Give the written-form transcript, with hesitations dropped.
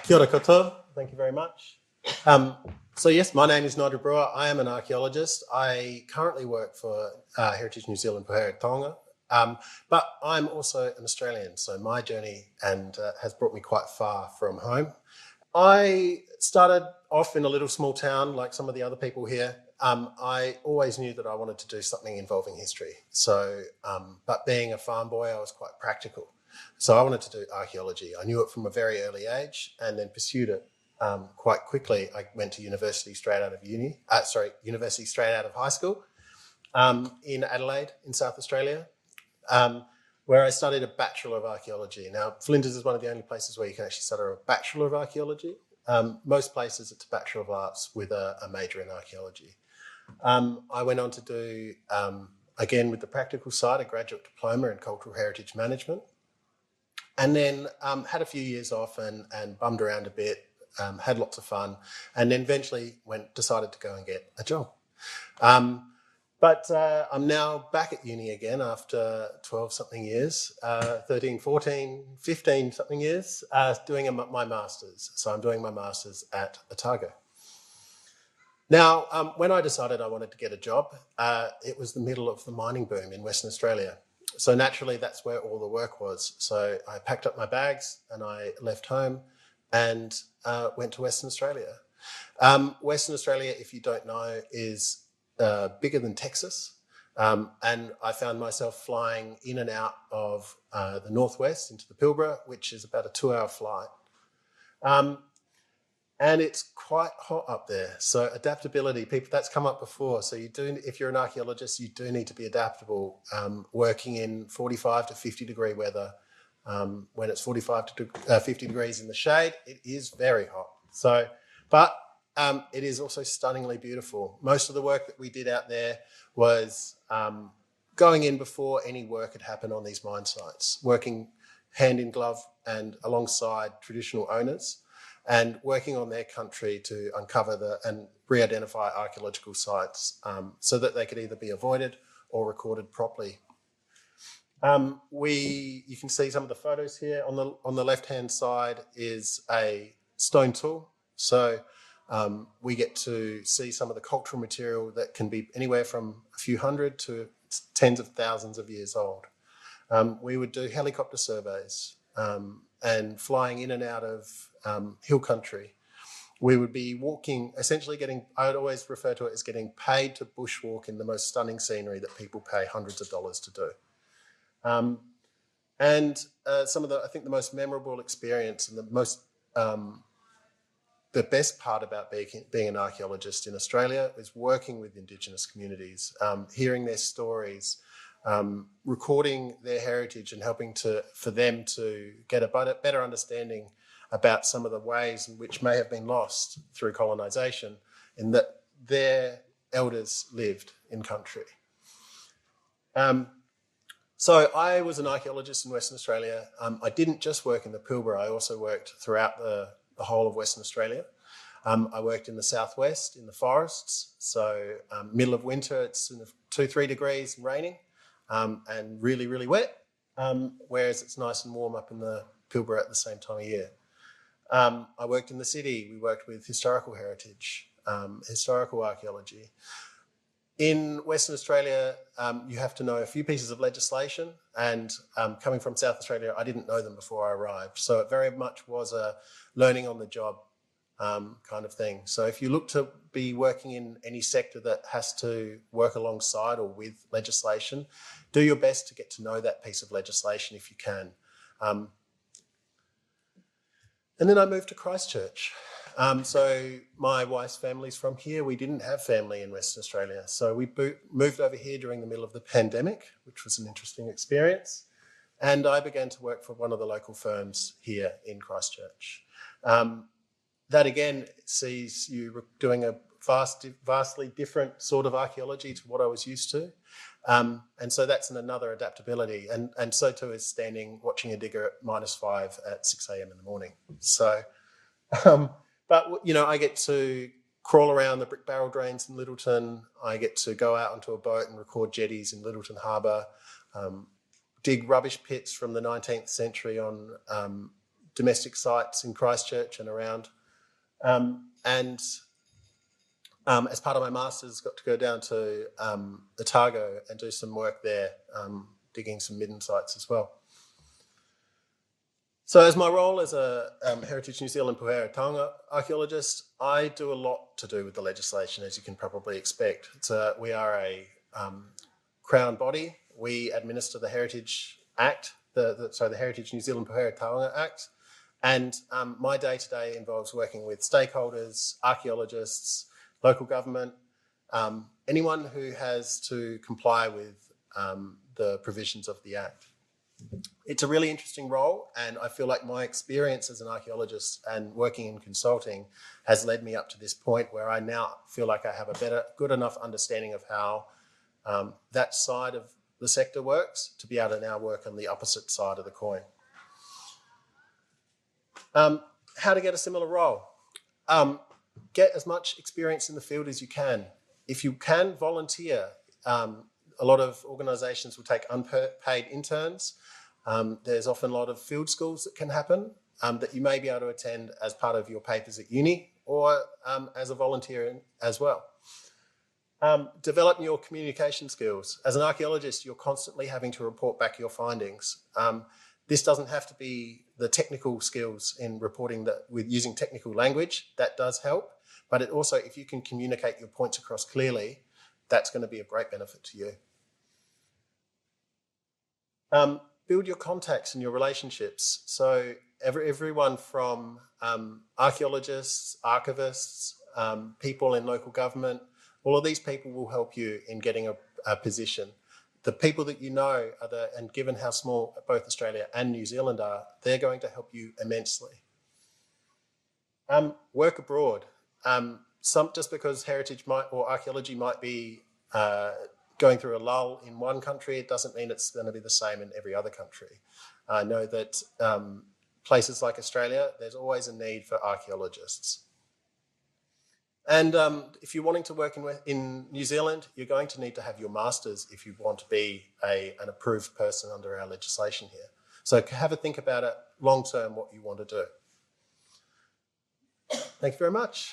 Kia ora koutou. Thank you very much. So yes, my name is Nigel Bruer. I am an archaeologist. I currently work for Heritage New Zealand Puhere Tonga, but I'm also an Australian. So my journey has brought me quite far from home. I started off in a little small town like some of the other people here. I always knew that I wanted to do something involving history. So, but being a farm boy, I was quite practical. So I wanted to do archaeology. I knew it from a very early age and then pursued it quite quickly. I went to university straight out of university straight out of high school in Adelaide in South Australia, where I studied a Bachelor of Archaeology. Now, Flinders is one of the only places where you can actually study a Bachelor of Archaeology. Most places it's a Bachelor of Arts with a major in archaeology. I went on to do, again with the practical side, a graduate diploma in cultural heritage management. And then had a few years off and bummed around a bit, had lots of fun, and then eventually decided to go and get a job. But I'm now back at uni again after 12-something years, 13, 14, 15-something years, doing my master's. So I'm doing my master's at Otago. Now, when I decided I wanted to get a job, it was the middle of the mining boom in Western Australia. So naturally, that's where all the work was. So I packed up my bags and I left home and went to Western Australia. Western Australia, if you don't know, is bigger than Texas. And I found myself flying in and out of the northwest into the Pilbara, which is about a 2-hour flight. And it's quite hot up there. So adaptability, that's come up before. So if you're an archaeologist, you do need to be adaptable, working in 45 to 50 degree weather. When it's 45 to 50 degrees in the shade, it is very hot. So, but it is also stunningly beautiful. Most of the work that we did out there was going in before any work had happened on these mine sites, working hand in glove and alongside traditional owners, and working on their country to uncover and re-identify archaeological sites so that they could either be avoided or recorded properly. You can see some of the photos here. On the left-hand side is a stone tool. So we get to see some of the cultural material that can be anywhere from a few hundred to tens of thousands of years old. We would do helicopter surveys and flying in and out of hill country. We would be walking, essentially I would always refer to it as getting paid to bushwalk in the most stunning scenery that people pay hundreds of dollars to do. I think the most memorable experience and the best part about being an archaeologist in Australia is working with Indigenous communities, hearing their stories, recording their heritage and helping for them to get a better understanding about some of the ways in which may have been lost through colonisation, in that their elders lived in country. So I was an archaeologist in Western Australia. I didn't just work in the Pilbara, I also worked throughout the whole of Western Australia. I worked in the southwest, in the forests. So middle of winter, it's 2-3 degrees and raining and really, really wet, whereas it's nice and warm up in the Pilbara at the same time of year. I worked in the city. We worked with historical heritage, historical archaeology. In Western Australia, you have to know a few pieces of legislation, and coming from South Australia, I didn't know them before I arrived. So it very much was a learning on the job kind of thing. So if you look to be working in any sector that has to work alongside or with legislation, do your best to get to know that piece of legislation if you can. And then I moved to Christchurch. So my wife's family's from here. We didn't have family in Western Australia. So we moved over here during the middle of the pandemic, which was an interesting experience. And I began to work for one of the local firms here in Christchurch. That again sees you doing a vastly different sort of archaeology to what I was used to. And so that's another adaptability. And so too is watching a digger at -5 at 6 a.m. in the morning. So, but, I get to crawl around the brick barrel drains in Lyttelton. I get to go out onto a boat and record jetties in Lyttelton Harbour, dig rubbish pits from the 19th century on domestic sites in Christchurch and around. As part of my master's, got to go down to Otago and do some work there, digging some midden sites as well. So as my role as a Heritage New Zealand Puhera Taonga archaeologist, I do a lot to do with the legislation, as you can probably expect. We are a Crown body. We administer the Heritage Act, the Heritage New Zealand Puhera Taonga Act. And my day-to-day involves working with stakeholders, archaeologists, local government, anyone who has to comply with the provisions of the Act. It's a really interesting role, and I feel like my experience as an archaeologist and working in consulting has led me up to this point where I now feel like I have a good enough understanding of how that side of the sector works to be able to now work on the opposite side of the coin. How to get a similar role? Get as much experience in the field as you can. If you can volunteer, a lot of organisations will take unpaid interns. There's often a lot of field schools that can happen that you may be able to attend as part of your papers at uni or as a volunteer as well. Develop your communication skills. As an archaeologist, you're constantly having to report back your findings. This doesn't have to be the technical skills in reporting with using technical language. That does help. But it also, if you can communicate your points across clearly, that's going to be of great benefit to you. Build your contacts and your relationships. So everyone from archaeologists, archivists, people in local government, all of these people will help you in getting a position. The people that you know and given how small both Australia and New Zealand are, they're going to help you immensely. Work abroad. Just because heritage or archaeology might be going through a lull in one country, it doesn't mean it's going to be the same in every other country. I know that places like Australia, there's always a need for archaeologists. And if you're wanting to work in New Zealand, you're going to need to have your master's if you want to be an approved person under our legislation here. So have a think about it long term, what you want to do. Thank you very much.